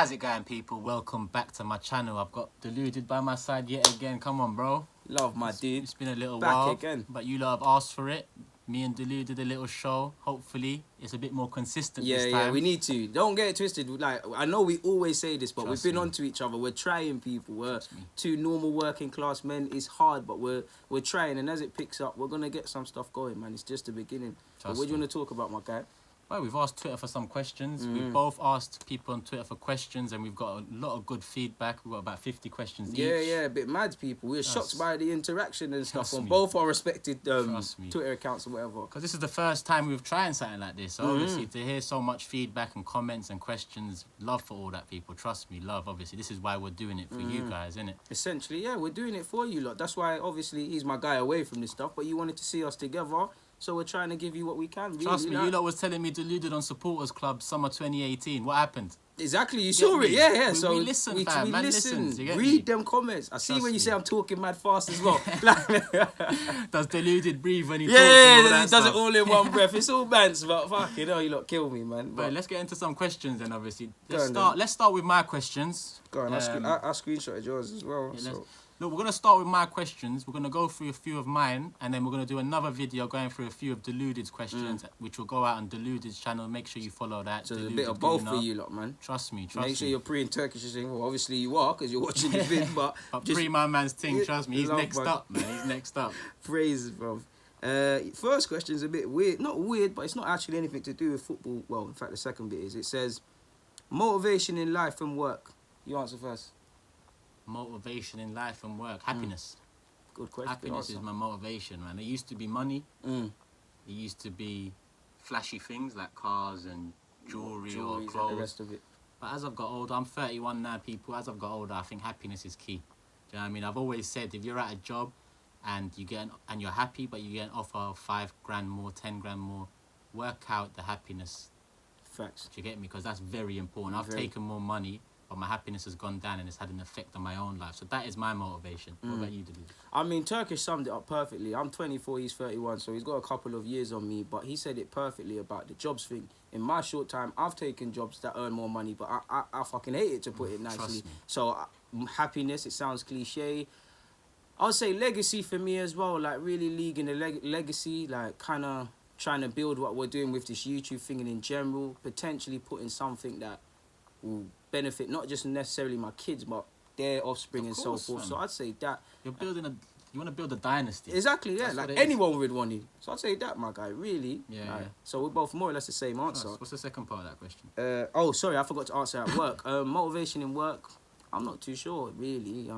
How's it going, people? Welcome back to my channel. I've got Deluded by my side yet again. Come on, bro. Love, my dude. It's been a little back while. Again. But you lot have asked for it. Me and Deluded a little show. Hopefully, it's a bit more consistent this time. Yeah, we need to. Don't get it twisted. Like, I know we always say this, but Trust we've been me. onto each other. We're trying, people. We're two normal working class men. It's hard, but we're trying. And as it picks up, we're going to get some stuff going, man. It's just the beginning. But what do you want to talk about, my guy? Well, we've asked Twitter for some questions. We've both asked people on Twitter for questions, and we've got a lot of good feedback. We've got about 50 questions each. Yeah, a bit mad, people. We're shocked by the interaction and stuff on me. both our respected Twitter accounts or whatever. Because this is the first time we've tried something like this. So obviously, to hear so much feedback and comments and questions, love for all that, people. Trust me, love, obviously. This is why we're doing it for you guys, isn't it? Essentially, yeah, we're doing it for you lot. That's why, obviously, he's my guy away from this stuff, but you wanted to see us together. So we're trying to give you what we can. Really, trust me, you lot was telling me Deluded on Supporters Club summer 2018. What happened? Exactly, you saw it, yeah. So we listen, fam. We Man listen. listens, you get Read me? them comments. I see Trust when you me. say I'm talking mad fast as well. Does Deluded breathe when he talks? Yeah, he does it all in one breath. It's all bands, but fucking hell, you lot kill me, man. But let's get into some questions then, obviously. Let's on, start with my questions. Go on, I screenshotted yours as well. Yeah, look, we're going to start with my questions. We're going to go through a few of mine, and then we're going to do another video going through a few of Deluded's questions, which will go out on Deluded's channel. Make sure you follow that. So there's a bit of both for you lot, man. Trust me, Make sure you're pre in Turkish. You're saying, well, obviously you are, because you're watching the vid, but just pre my man's thing, trust me. He's next up, man. He's next up. Phrases, bro. First question is a bit weird. Not weird, but it's not actually anything to do with football. Well, in fact, the second bit is, it says, motivation in life and work. You answer first. Motivation in life and work. Happiness. Good question. Happiness is my motivation, man. It used to be money. It used to be flashy things like cars and jewelry or clothes. And the rest of it. But as I've got older, I'm 31 now, people. As I've got older, I think happiness is key. Do you know what I mean? I've always said, if you're at a job and you're happy, but you get an offer of 5 grand more, 10 grand more, work out the happiness. Facts. Do you get me? Because that's very important. I've taken more money, but my happiness has gone down and it's had an effect on my own life. So that is my motivation. What about you, Deluded? I mean, Turkish summed it up perfectly. I'm 24, he's 31, so he's got a couple of years on me, but he said it perfectly about the jobs thing. In my short time, I've taken jobs that earn more money, but I fucking hate it, to put it nicely. So happiness, it sounds cliche. I'll say legacy for me as well, like really leaguing the legacy, like kind of trying to build what we're doing with this YouTube thing and in general, potentially putting something that will benefit not just necessarily my kids, but their offspring and so forth. Man. So I'd say that. You want to build a dynasty. Exactly, yeah. Like anyone would want it. So I'd say that, my guy, really. Yeah. So we're both more or less the same answer. What's the second part of that question? Oh, sorry, I forgot to answer at work. Motivation in work, I'm not too sure, really.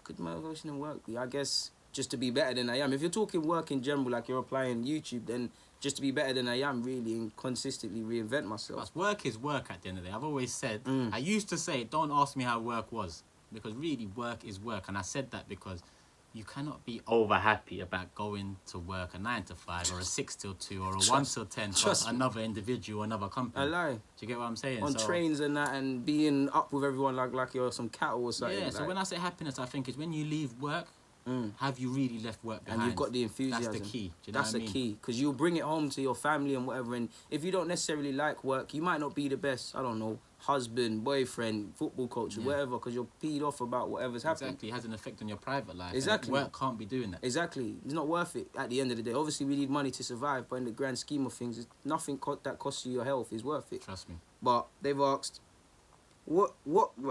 Could motivation in work be? I guess just to be better than I am. If you're talking work in general, like you're applying YouTube, then just to be better than I am, really, and consistently reinvent myself. But work is work at the end of the day. I've always said, I used to say, don't ask me how work was, because really work is work. And I said that because you cannot be over happy about going to work a 9 to 5 or a 6 till 2 or a 1 till 10 for another individual, another company. I lie. Do you get what I'm saying? On trains and that, and being up with everyone like you're some cattle or something. Yeah, so when I say happiness, I think it's when you leave work, have you really left work behind? And you've got the enthusiasm. That's the key. Do you know That's the key. Because you'll bring it home to your family and whatever. And if you don't necessarily like work, you might not be the best, I don't know, husband, boyfriend, football coach, or whatever, because you're peed off about whatever's happening. Exactly. It has an effect on your private life. Exactly. Work can't be doing that. Exactly. It's not worth it at the end of the day. Obviously, we need money to survive, but in the grand scheme of things, nothing that costs you your health is worth it. Trust me. But they've asked, well,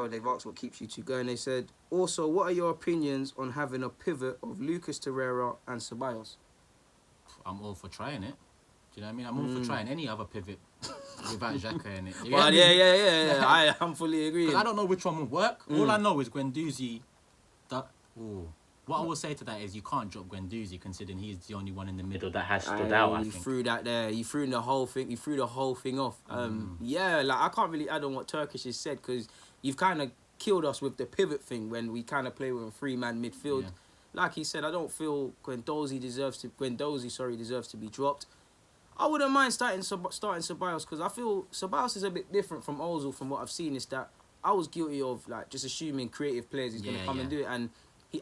they've asked what keeps you two going. They said, also, what are your opinions on having a pivot of Lucas Torreira and Ceballos? I'm all for trying it. Do you know what I mean? I'm all for trying any other pivot without Xhaka in it. Well, yeah. I'm fully agreeing. I don't know which one will work. All I know is Guendouzi. What I will say to that is you can't drop Guendouzi, considering he's the only one in the middle that has stood out. I think. Threw that there. You threw the whole thing. You threw the whole thing off. Yeah, like I can't really add on what Turkish has said, because you've kind of killed us with the pivot thing when we kind of play with a 3-man midfield. Yeah. Like he said, I don't feel Guendouzi deserves to be dropped. I wouldn't mind starting Ceballos, because I feel Ceballos is a bit different from Ozil. From what I've seen, is that I was guilty of like just assuming creative players he's gonna come and do it, and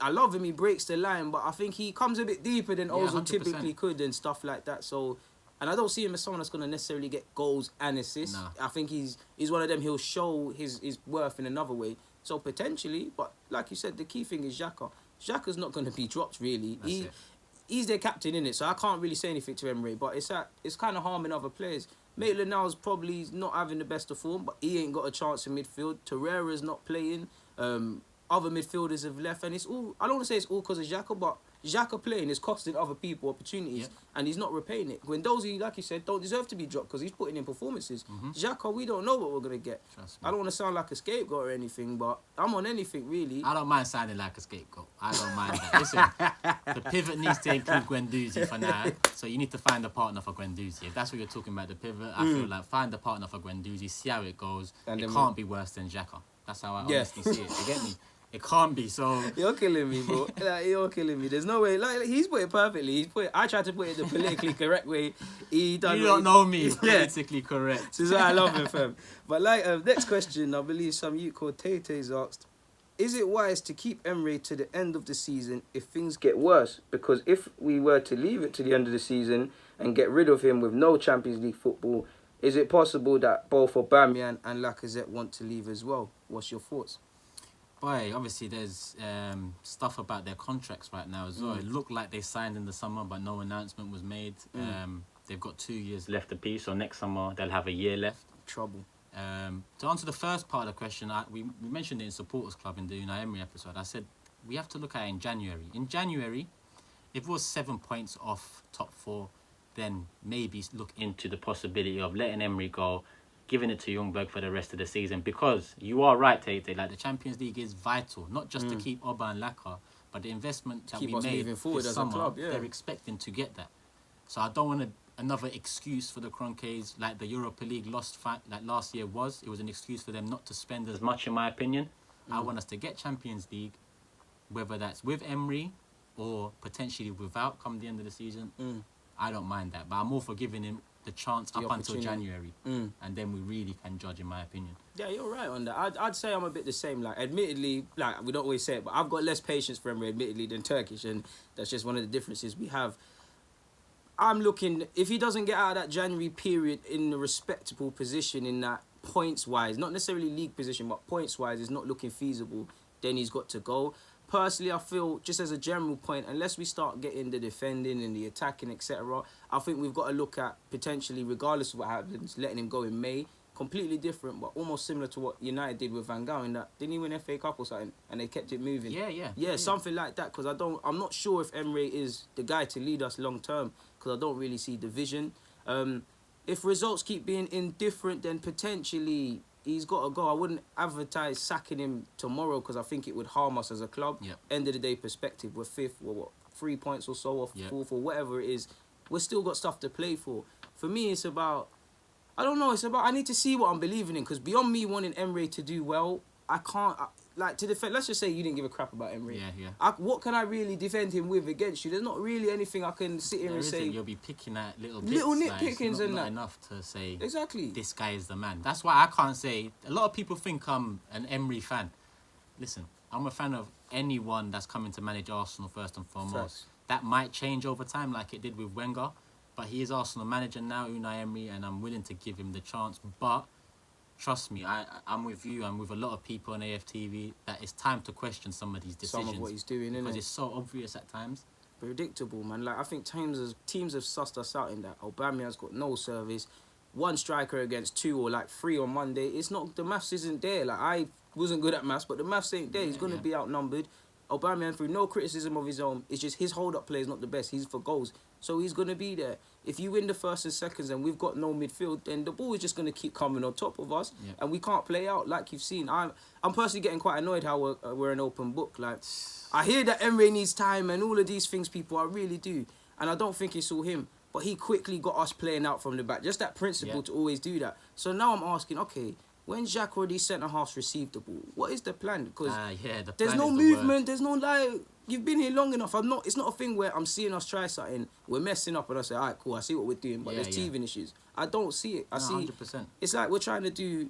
I love him. He breaks the line, but I think he comes a bit deeper than Ozil typically could and stuff like that. So And I don't see him as someone that's going to necessarily get goals and assists. Nah. I think he's one of them. He'll show his worth in another way. So potentially, but like you said, the key thing is Xhaka. Xhaka's not going to be dropped really. He's their captain in it, so I can't really say anything to Emery. But it's kind of harming other players. Maitland-Niles probably not having the best of form, but he ain't got a chance in midfield. Torreira's not playing. Other midfielders have left, and it's all. I don't want to say it's all because of Xhaka, but Xhaka playing is costing other people opportunities, and he's not repaying it. Guendouzi, like you said, don't deserve to be dropped because he's putting in performances. Xhaka, we don't know what we're gonna get. I don't want to sound like a scapegoat or anything, but I'm on anything really. I don't mind sounding like a scapegoat. I don't mind that. Listen, the pivot needs to include Guendouzi for now, so you need to find a partner for Guendouzi. If that's what you're talking about, the pivot, I feel like find a partner for Guendouzi, see how it goes. And it can't be worse than Xhaka. That's how I honestly see it. You get me? It can't be, so... You're killing me, bro. Like, you're killing me. There's no way. Like he's put it perfectly. I tried to put it the politically correct way. He done. You don't know me. Politically correct. This is why I love him, fam. But like, next question, I believe some youth called Tay-Tay's asked, is it wise to keep Emery to the end of the season if things get worse? Because if we were to leave it to the end of the season and get rid of him with no Champions League football, is it possible that both Aubameyang and Lacazette want to leave as well? What's your thoughts? Boy, obviously there's stuff about their contracts right now as well. It looked like they signed in the summer, but no announcement was made. They've got 2 years left apiece, so next summer they'll have a year left. Trouble. To answer the first part of the question, we mentioned it in Supporters Club in the Unai Emery episode. I said we have to look at it in January. In January, if it was 7 points off top 4, then maybe look into the possibility of letting Emery go, giving it to Ljungberg for the rest of the season, because you are right, Tate. Like the Champions League is vital, not just to keep Oba and Laka, but the investment that we made this summer, they're expecting to get that. So I don't want another excuse for the Kroenkes, like the Europa League lost like last year was. It was an excuse for them not to spend as much, in my opinion. I want us to get Champions League, whether that's with Emery or potentially without come the end of the season. I don't mind that, but I'm all for giving him the chance up until January, and then we really can judge, in my opinion. Yeah, you're right on that. I'd say I'm a bit the same. Like, admittedly, like we don't always say it, but I've got less patience for Emery, admittedly, than Turkish, and that's just one of the differences we have. I'm looking, if he doesn't get out of that January period in a respectable position in that points-wise, not necessarily league position, but points-wise is not looking feasible, then he's got to go. Personally, I feel, just as a general point, unless we start getting the defending and the attacking, etc., I think we've got to look at potentially, regardless of what happens, letting him go in May. Completely different, but almost similar to what United did with Van Gaal in that, didn't he win FA Cup or something, and they kept it moving? Yeah, something like that, because I'm not sure if Emery is the guy to lead us long term, because I don't really see the vision. If results keep being indifferent, then potentially he's got to go. I wouldn't advertise sacking him tomorrow because I think it would harm us as a club. End of the day perspective, we're fifth, we're 3 points or so off fourth or whatever it is. We've still got stuff to play for. For me, it's about, I don't know, it's about, I need to see what I'm believing in, because beyond me wanting Emery to do well, I can't, like, to defend, let's just say you didn't give a crap about Emery. What can I really defend him with against you? There's not really anything I can sit here and say. You'll be picking at little bits. Nitpickings and not enough to say, exactly, this guy is the man. That's why I can't say, a lot of people think I'm an Emery fan. Listen, I'm a fan of anyone that's coming to manage Arsenal first and foremost. Facts. That might change over time like it did with Wenger, but he is Arsenal manager now, Unai Emery, and I'm willing to give him the chance. But trust me, I'm with you. I'm with a lot of people on AFTV that it's time to question some of these decisions. Some of what he's doing, because it's so obvious at times. Predictable, man. Like, I think teams have sussed us out in that. Aubameyang's got no service. One striker against 2 or like 3 on Monday. It's not, the maths isn't there. Like, I wasn't good at maths, but the maths ain't there. He's going to be outnumbered. Aubameyang, through no criticism of his own, it's just his hold-up play is not the best. He's for goals. So he's going to be there. If you win the first and seconds and we've got no midfield, then the ball is just going to keep coming on top of us, and we can't play out like you've seen. I'm personally getting quite annoyed how we're an open book. Like, I hear that Emery needs time and all of these things, people. I really do. And I don't think it's all him. But he quickly got us playing out from the back. Just that principle to always do that. So now I'm asking, okay, when Xhaka or these centre-halves receive the ball, what is the plan? Because there's no movement, there's no, like, you've been here long enough. It's not a thing where I'm seeing us try something, we're messing up, and I say, all right, cool, I see what we're doing, but there's teething issues. I don't see it. I see 100%. It's like we're trying to do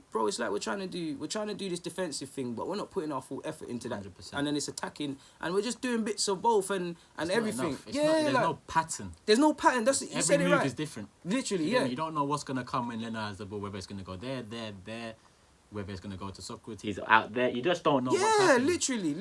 this defensive thing, but we're not putting our full effort into that. 100%. And then it's attacking, and we're just doing bits of both and everything. There's no pattern. There's no pattern. You said it right. Every move is different. Literally, yeah. You don't know what's gonna come when Lena has the ball, whether it's gonna go there, whether it's gonna go to Socrates out there. You just don't know. Yeah, what's happening. literally.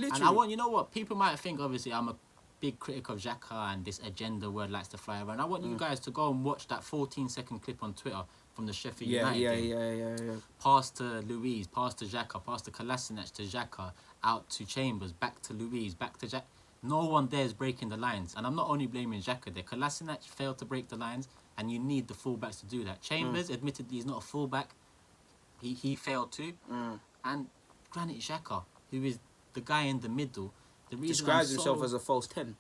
And you know what? People might think, obviously, I'm a big critic of Xhaka and this agenda word likes to fly around. I want you guys to go and watch that 14-second clip on Twitter from the Sheffield United game. Yeah. Pass to Luiz, pass to Xhaka, pass to Kolasinac to Xhaka, out to Chambers, back to Luiz, back to Xhaka. No one there is breaking the lines. And I'm not only blaming Xhaka there. Kolasinac failed to break the lines, and you need the fullbacks to do that. Chambers, admittedly, he's not a fullback. He failed too. And Granit Xhaka, who is the guy in the middle, describes himself as a false 10.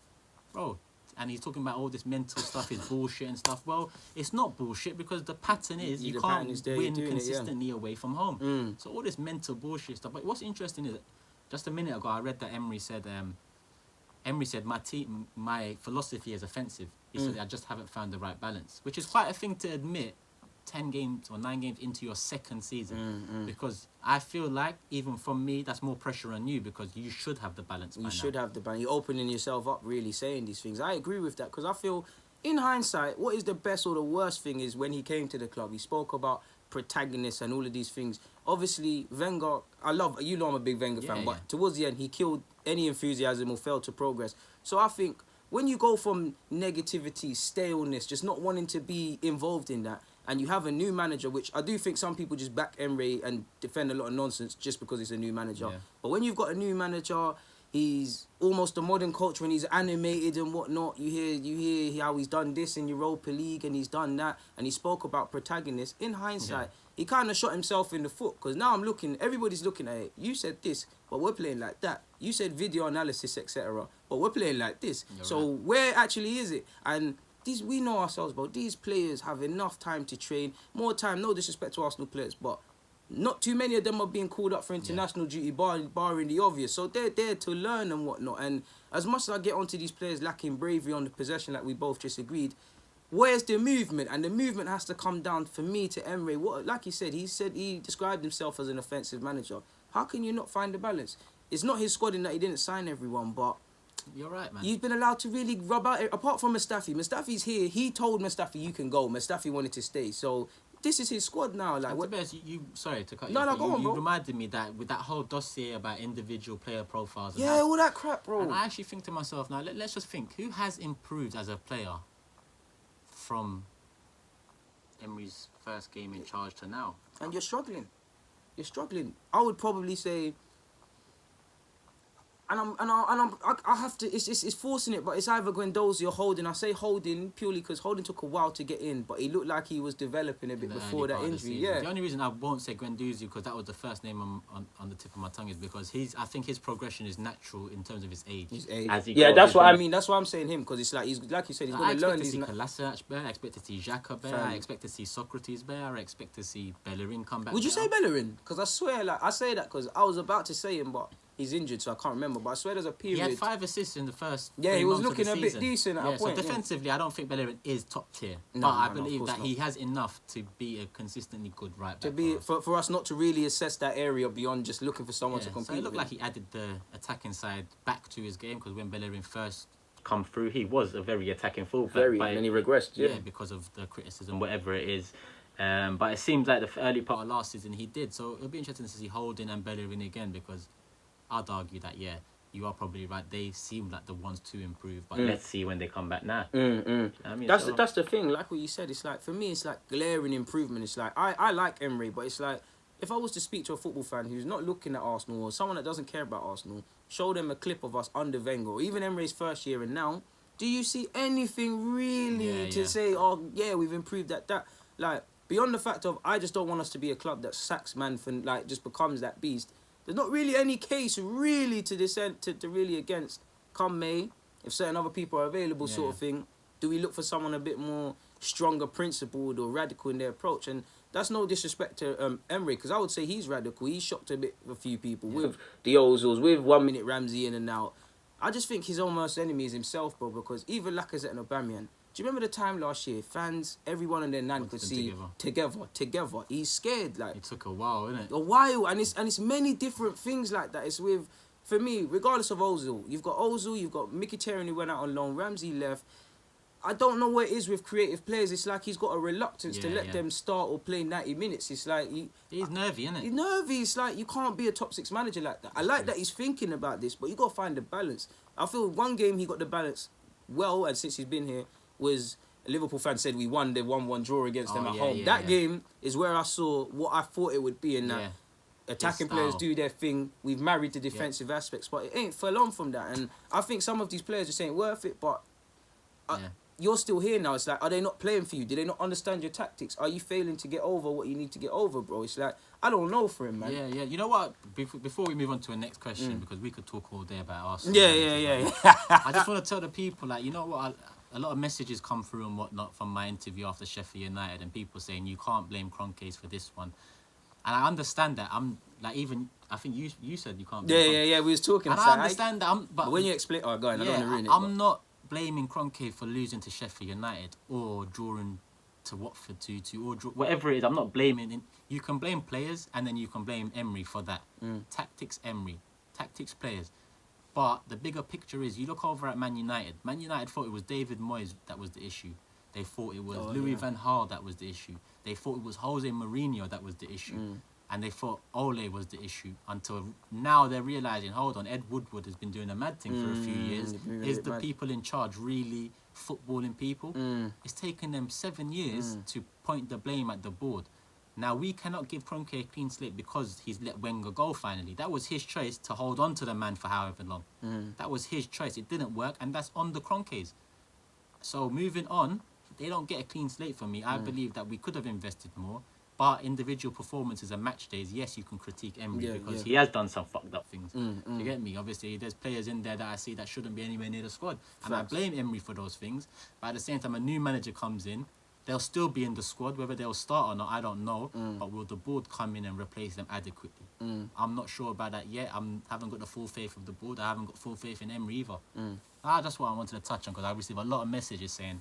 Bro, and he's talking about all this mental stuff is bullshit and stuff. Well, it's not bullshit because the pattern is you can't win consistently away from home. So all this mental bullshit stuff. But what's interesting is, just a minute ago, I read that Emery said, my philosophy is offensive. He said, I just haven't found the right balance, which is quite a thing to admit 10 games or 9 games into your second season. Because I feel like, even from me, that's more pressure on you because you should have the balance by now. You should have the balance. You're opening yourself up, really, saying these things. I agree with that because I feel, in hindsight, what is the best or the worst thing is when he came to the club, he spoke about protagonists and all of these things. Obviously, Wenger, I'm a big Wenger fan, but towards the end, he killed any enthusiasm or failed to progress. So I think when you go from negativity, staleness, just not wanting to be involved in that, and you have a new manager, which I do think some people just back Emery and defend a lot of nonsense just because it's a new manager. Yeah. But when you've got a new manager, he's almost a modern coach when he's animated and whatnot. You hear how he's done this in Europa League and he's done that, and he spoke about protagonists. In hindsight, he kind of shot himself in the foot because now everybody's looking at it. You said this, but we're playing like that. You said video analysis, etc., but we're playing like this. You're right. Where actually is it? And we know ourselves, bro. These players have enough time to train, more time. No disrespect to Arsenal players, but not too many of them are being called up for international duty, barring the obvious. So they're there to learn and whatnot. And as much as I get onto these players lacking bravery on the possession, like we both just agreed, where's the movement? And the movement has to come down for me to Emery. Like he said he described himself as an offensive manager. How can you not find the balance? It's not his squad in that he didn't sign everyone, but you're right, man. You've been allowed to really rub out, apart from Mustafi. Mustafi's here. He told Mustafi, you can go. Mustafi wanted to stay. So this is his squad now. Like, what? Sorry to cut you. No, go on, bro. You reminded me that with that whole dossier about individual player profiles. And all that crap, bro. And I actually think to myself now, let's just think, who has improved as a player from Emery's first game in charge to now? And you're struggling. I would probably say. I have to. It's forcing it, but it's either Guendouzi or Holding. I say Holding purely because Holding took a while to get in, but he looked like he was developing a bit before that injury. The only reason I won't say Guendouzi, because that was the first name on the tip of my tongue, is because I think his progression is natural in terms of his age. That's what I mean. That's why I'm saying him, because it's like he's like you said, he's going to learn. I expect to see Kolasinac better. I expect to see Xhaka better. I expect to see Socrates better. I expect to see Bellerin come back. Would you say Bellerin? Because I swear, I say that because I was about to say him, but he's injured, so I can't remember. But I swear there's a period. He had 5 assists in the first. Yeah, he was looking a bit decent at a point. So defensively, I don't think Bellerin is top tier. But I believe that he has enough to be a consistently good right back. For us not to really assess that area beyond just looking for someone to compete. So it looked like he added the attacking side back to his game, because when Bellerin first come through, he was a very attacking fullback. And then he regressed. Yeah, because of the criticism, whatever it is. But it seems like the early part of last season he did. So it'll be interesting to see Holding and Bellerin again, because I'd argue that, you are probably right. They seem like the ones to improve, but let's see when they come back now. I mean, that's the thing. Like what you said, it's like, for me, it's like glaring improvement. It's like, I like Emery, but it's like, if I was to speak to a football fan who's not looking at Arsenal, or someone that doesn't care about Arsenal, show them a clip of us under Wenger, or even Emery's first year and now, do you see anything really to say, we've improved at that? Like, beyond the fact of, I just don't want us to be a club that sacks man for, like, just becomes that beast. There's not really any case really to dissent to really against. Come May, if certain other people are available, sort of thing, do we look for someone a bit more stronger, principled or radical in their approach? And that's no disrespect to Emery, because I would say he's radical. He shocked a few people with the Ozils, with 1 minute Ramsey in and out. I just think his own worst enemy is himself, bro. Because even Lacazette and Aubameyang. Do you remember the time last year? Fans, everyone and their nan could see together. He's scared. Like it took a while, innit? A while, and it's many different things like that. It's with, for me, regardless of Ozil, you've got Mkhitaryan who went out on loan, Ramsey left. I don't know what it is with creative players. It's like he's got a reluctance to let them start or play 90 minutes. It's like he's nervy, isn't it? He's nervy. It's like you can't be a top 6 manager like that. I like that he's thinking about this, but you got to find the balance. I feel one game he got the balance well, and since he's been here, was a Liverpool fan said we won the 1-1 draw against them at home. That game is where I saw what I thought it would be in that. Attacking players do their thing. We've married the defensive aspects, but it ain't fell on from that. And I think some of these players just ain't worth it, but... You're still here now. It's like, are they not playing for you? Do they not understand your tactics? Are you failing to get over what you need to get over, bro? It's like, I don't know for him, man. Yeah. You know what? Before we move on to the next question, because we could talk all day about Arsenal. Yeah. I just want to tell the people, like, you know what? A lot of messages come through and whatnot from my interview after Sheffield United, and people saying you can't blame Kroenke's for this one. And I understand that. I'm like, even I think you said you can't. Blame Yeah. We was talking. And I understand that. But when you explain, go on. I don't want to ruin it. I'm not blaming Kroenke for losing to Sheffield United or drawing to Watford 2-2 or whatever it is. I'm not blaming. You can blame players and then you can blame Emery for that. Tactics Emery, tactics players. But the bigger picture is you look over at Man United. Man United thought it was David Moyes that was the issue. They thought it was Louis van Gaal that was the issue. They thought it was Jose Mourinho that was the issue. And they thought Ole was the issue until now they're realising, hold on, Ed Woodward has been doing a mad thing for a few years. Is the people in charge really footballing people? It's taken them 7 years to point the blame at the board. Now, we cannot give Kroenke a clean slate because he's let Wenger go finally. That was his choice to hold on to the man for however long. That was his choice. It didn't work, and that's on the Kroenkes. So moving on, they don't get a clean slate for me. I believe that we could have invested more. But individual performances and match days, yes, you can critique Emery because he has done some fucked up things. You get me? Obviously, there's players in there that I see that shouldn't be anywhere near the squad. And I blame Emery for those things. But at the same time, a new manager comes in, they'll still be in the squad. Whether they'll start or not, I don't know. But will the board come in and replace them adequately? I'm not sure about that yet. I haven't got the full faith of the board. I haven't got full faith in Emery either. That's what I wanted to touch on because I receive a lot of messages saying...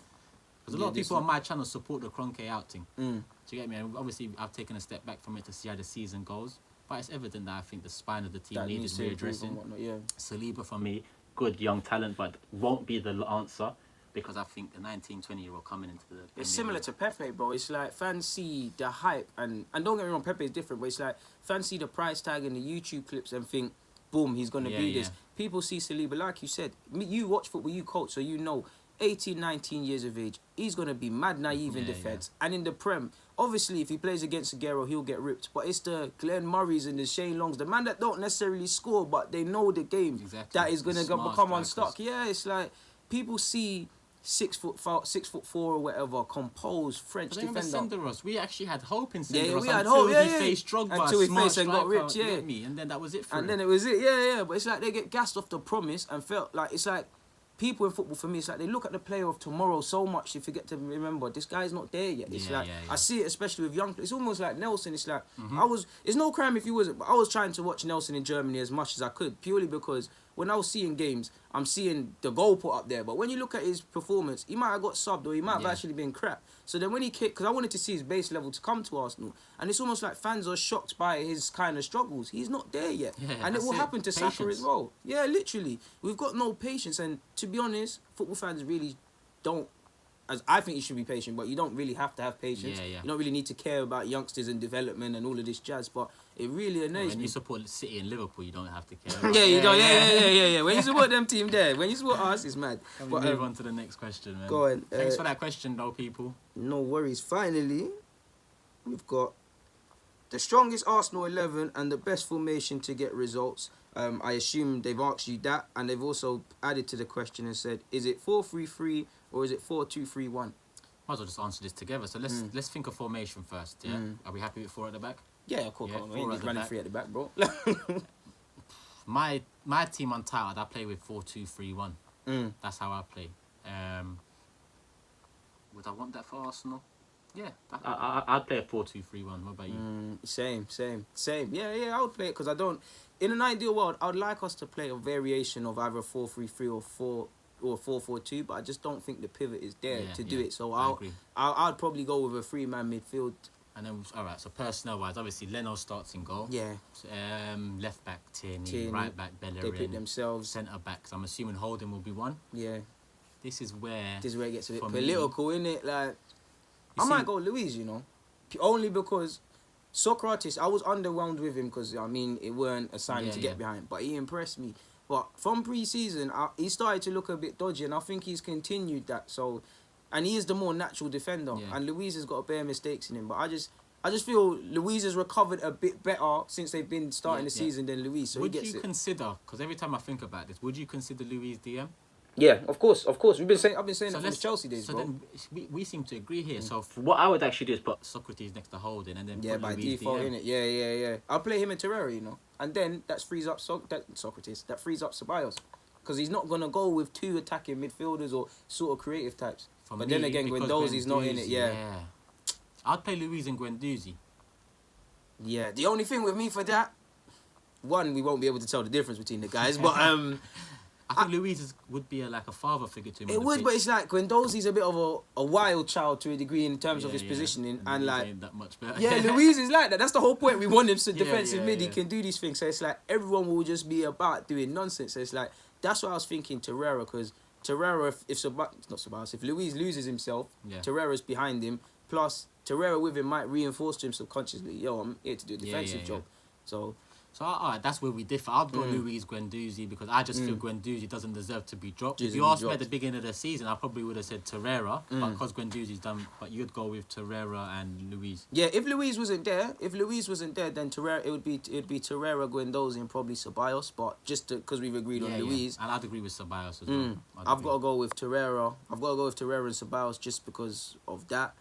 Because a lot of people on my channel support the Kroenke outing. Do you get me? And obviously, I've taken a step back from it to see how the season goes. But it's evident that I think the spine of the team needed readdressing. Saliba, for me, good young talent, but won't be the answer. Because I think the 19-20-year-old coming into the... It's similar to Pepe, bro. It's like fans see the hype. And don't get me wrong, Pepe is different. But it's like fans see the price tag in the YouTube clips and think, boom, he's going to be this. People see Saliba, like you said. You watch football, you coach, so you know... 18, 19 years of age, he's going to be mad naive in defence. And in the Prem, obviously, if he plays against Aguero, he'll get ripped. But it's the Glenn Murrays and the Shane Longs, the man that don't necessarily score, but they know the game that is going to become unstuck. Yeah, it's like people see 6'4" or whatever, composed French defender. Senderos, we actually had hope in Senderos until he faced Drogba, until he faced and got ripped, and then that was it for him. And then it was it, But it's like they get gassed off the promise and felt like it's like people in football, for me, it's like they look at the player of tomorrow so much they forget to remember this guy's not there yet. It's I see it especially with young players. It's almost like Nelson. It's like it's no crime if he wasn't, but I was trying to watch Nelson in Germany as much as I could purely because when I was seeing games, I'm seeing the goal put up there. But when you look at his performance, he might have got subbed or he might have actually been crap. So then when he kicked, because I wanted to see his base level to come to Arsenal, and it's almost like fans are shocked by his kind of struggles. He's not there yet. And it will happen to Saka as well. Yeah, literally. We've got no patience. And to be honest, football fans really don't, as I think you should be patient, but you don't really have to have patience. You don't really need to care about youngsters and development and all of this jazz. But it really annoys me. When you support City and Liverpool, you don't have to care. You don't. Yeah. When you support them team there, when you support us, it's mad. Can we move on to the next question, man? Go on. Thanks for that question, though, people. No worries. Finally, we've got the strongest Arsenal 11 and the best formation to get results. I assume they've asked you that, and they've also added to the question and said, is it 4-3-3 or is it 4-2-3-1? Might as well just answer this together. So let's think of formation first. Yeah, are we happy with 4 at the back? Yeah, of course. We ain't just running 3 at the back, bro. my team untitled, I play with 4-2-3-1. That's how I play. Would I want that for Arsenal? Yeah, I'd play a 4-2-3-1. What about you? Same. Yeah, I would play it because I don't. In an ideal world, I would like us to play a variation of either 4-3-3 or 4-4-2, but I just don't think the pivot is there to do it. So I agree. I'd probably go with a 3-man midfield. And then, all right, so personnel-wise, obviously, Leno starts in goal. Yeah. Left back, Tierney. Right back, Bellerin. They pick themselves. Centre backs, I'm assuming Holding will be one. Yeah. This is where it gets a bit for political, innit? Like, I might go Luis, only because Socrates, I was underwhelmed with him because, I mean, it weren't a signing to get behind, but he impressed me. But from pre-season, he started to look a bit dodgy, and I think he's continued that. So, and he is the more natural defender, and Luis has got a bare mistakes in him. But I just feel Luis has recovered a bit better since they've been starting the season than Luis. So would you consider? Because every time I think about this, would you consider Luis DM? Yeah, of course. I've been saying it from the Chelsea days, so bro. then we seem to agree here. So what I would actually do is put Socrates next to Holding, and then put by Luis default, DM. innit? Yeah. I'll play him in Terrera, and then that frees up Socrates. That frees up Ceballos, because he's not gonna go with two attacking midfielders or sort of creative types. But then again, Guendouzi's not in it. Yeah. I'd play Luis and Guendouzi. Yeah. The only thing with me for that, one, we won't be able to tell the difference between the guys, but I think Luis would be like a father figure to him. It would, but it's like Guendouzi's a bit of a wild child to a degree in terms of his positioning, and like ain't that much better. Yeah, Luis is like that. That's the whole point. We want him to defensive mid. He can do these things. So it's like everyone will just be about doing nonsense. So it's like that's what I was thinking. Terrera, because Terrera, if Luis loses himself, Terrera's behind him. Plus Terrera with him might reinforce to him subconsciously. Yo, I'm here to do a defensive job. So alright, that's where we differ. I'd go Luis Guendouzi because I just feel Guendouzi doesn't deserve to be dropped. If you asked me at the beginning of the season, I probably would have said Terrera, but because Guendouzi's done, but you'd go with Terrera and Luis. Yeah, if Luis wasn't there, then Terrera, it would be Terrera, Guendouzi, and probably Ceballos. But just because we've agreed on Luis, and I'd agree with Ceballos as well. I've got to go with Terrera. I've got to go with Terrera and Ceballos just because of that.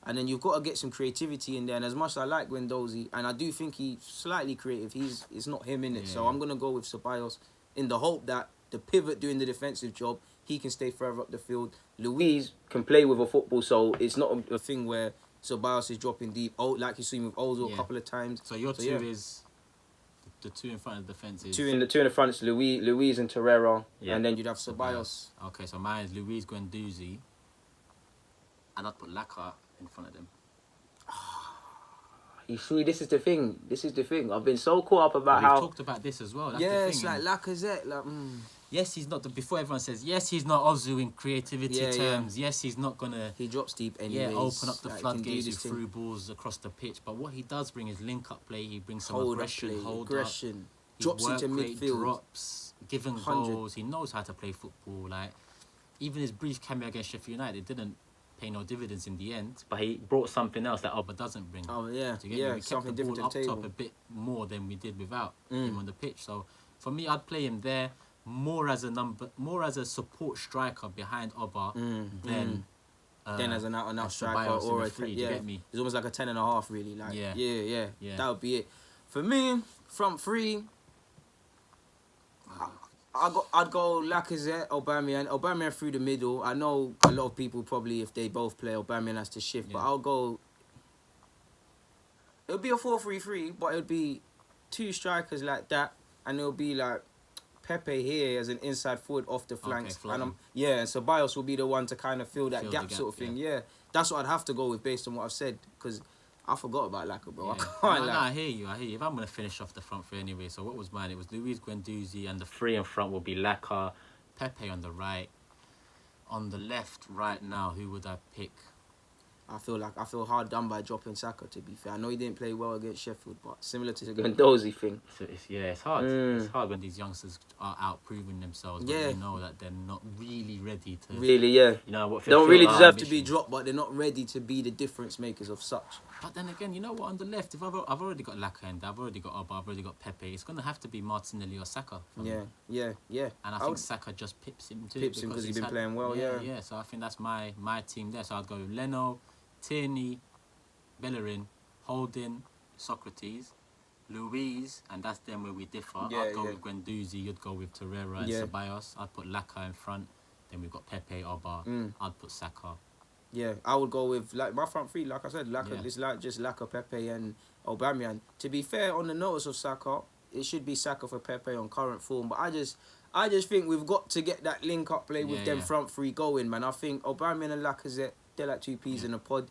And then you've got to get some creativity in there. And as much as I like Guendouzi, and I do think he's slightly creative, it's not him in it. So I'm going to go with Ceballos in the hope that the pivot doing the defensive job, he can stay further up the field. Luis can play with a football, so it's not a thing where Ceballos is dropping deep. Oh, like you've seen with Ozil a couple of times. So your two is the two in front of the defence is... Two in the front is Luis and Terrera, and then you'd have Ceballos. Okay, so mine is Luis Guendouzi, and I'd put Laka in front of them. You see, this is the thing. I've been so caught up about how... We've talked about this as well. That's the thing, it's like Lacazette. Like, Yes, he's not... Before everyone says, yes, he's not Ozu in creativity terms. Yes, he's not going to... He drops deep anyways. Yeah, open up the floodgates with through balls across the pitch. But what he does bring is link-up play. He brings some aggression, hold up. Drops into midfield. Drops, giving goals. He knows how to play football. Like, even his brief cameo against Sheffield United didn't pay no dividends in the end, but he brought something else that Alba doesn't bring. We kept something different up top a bit more than we did without him on the pitch. So for me, I'd play him there more as a support striker behind Oba than as an out striker or a free. You get me? It's almost like a 10.5 really. Like yeah. That would be it for me. Front three. I'd go Lacazette, Aubameyang through the middle. I know a lot of people probably, if they both play, Aubameyang has to shift. But I'll go... It'll be a 4-3-3, but it'll be two strikers like that. And it'll be like Pepe here as an inside forward off the flanks. And and Ceballos will be the one to kind of fill that gap sort of thing. Yeah. That's what I'd have to go with based on what I've said. Because I forgot about Laka, bro. Yeah. I hear you. If I'm going to finish off the front three anyway, so what was mine? It was Luis Guendouzi, and the three in front will be Laka, Pepe on the right. On the left, right now, who would I pick? I feel hard done by dropping Xhaka, to be fair. I know he didn't play well against Sheffield, but similar to the Guendouzi thing. So it's hard. It's hard when these youngsters are out proving themselves, but they know that they're not really ready to... Really, You know, what don't really deserve to be dropped, but they're not ready to be the difference makers of such. But then again, you know what? On the left, if I've already got Laka and I've already got Oba, I've already got Pepe, it's going to have to be Martinelli or Saka. Yeah. And I think Saka just pips him too. Pips him because he's been playing well, Yeah, so I think that's my team there. So I'd go with Leno, Tierney, Bellerin, Holding, Socrates, Luis, and that's them where we differ. I'd go with Guendouzi, you'd go with Terrera and Ceballos. I'd put Laka in front. Then we've got Pepe, Oba. I'd put Saka. Yeah, I would go with like my front three. Like I said, Yeah. it's like just Laka, Pepe, and Aubameyang. To be fair, on the notice of Saka, it should be Saka for Pepe on current form. But I just think we've got to get that link up play with them front three going, man. I think Aubameyang and Lacazette, they're like two peas in a pod.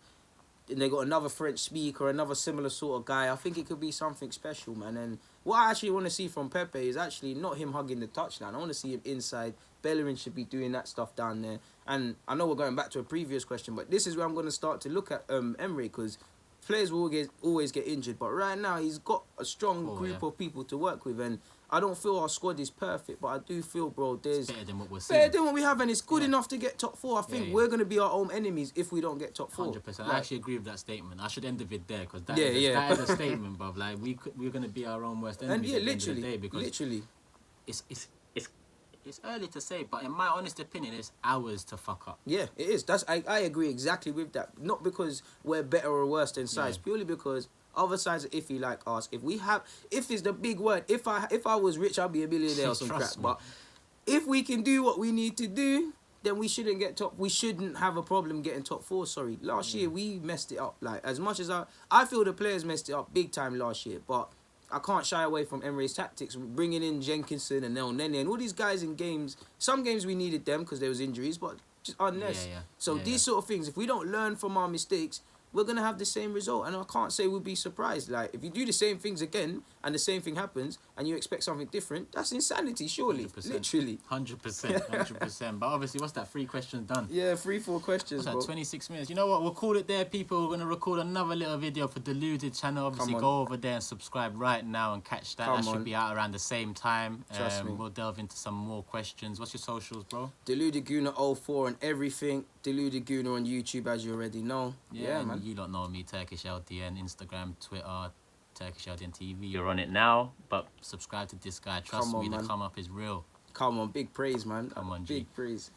And they got another French speaker, another similar sort of guy. I think it could be something special, man. And what I actually want to see from Pepe is actually not him hugging the touchline. I want to see him inside. Bellerin should be doing that stuff down there. And I know we're going back to a previous question, but this is where I'm going to start to look at Emery, because players will always get injured. But right now, he's got a strong group of people to work with. And I don't feel our squad is perfect, but I do feel, bro, there's... Better than what we're seeing. Better than what we have, and it's good enough to get top four. I think we're going to be our own enemies if we don't get top four. 100%. Like, I actually agree with that statement. I should end the vid there, because that is a statement, bruv. Like, we're going to be our own worst enemies at the end of the day, because it's early to say, but in my honest opinion, it's ours to fuck up. Yeah, it is. I agree exactly with that. Not because we're better or worse than sides, purely because other sides are iffy like us. If is the big word. If I was rich, I'd be a millionaire or some crap. But if we can do what we need to do, then we shouldn't get top. We shouldn't have a problem getting top four. Sorry, last year we messed it up. Like, as much as I feel the players messed it up big time last year, but I can't shy away from Emery's tactics, bringing in Jenkinson and El Nene and all these guys in games. Some games we needed them because there was injuries, but just unless. So these sort of things, if we don't learn from our mistakes, we're going to have the same result. And I can't say we'll be surprised. Like, if you do the same things again and the same thing happens and you expect something different, that's insanity, surely. 100%. Literally. 100%. But obviously, what's that? 3 questions done. Yeah, 4 questions, what's that, 26 minutes? You know what? We'll call it there, people. We're going to record another little video for Deluded channel. Obviously, go over there and subscribe right now and catch that. That should be out around the same time. Trust me. We'll delve into some more questions. What's your socials, bro? Deluded Gooner 04 and everything. Deluded Gooner on YouTube, as you already know. Yeah, man. You don't know me, Turkish LDN, Instagram, Twitter, Turkish LDN TV. You're on it now, but subscribe to this guy. Trust me, the come up is real. Come on, big praise, man. Come on, G. Big praise.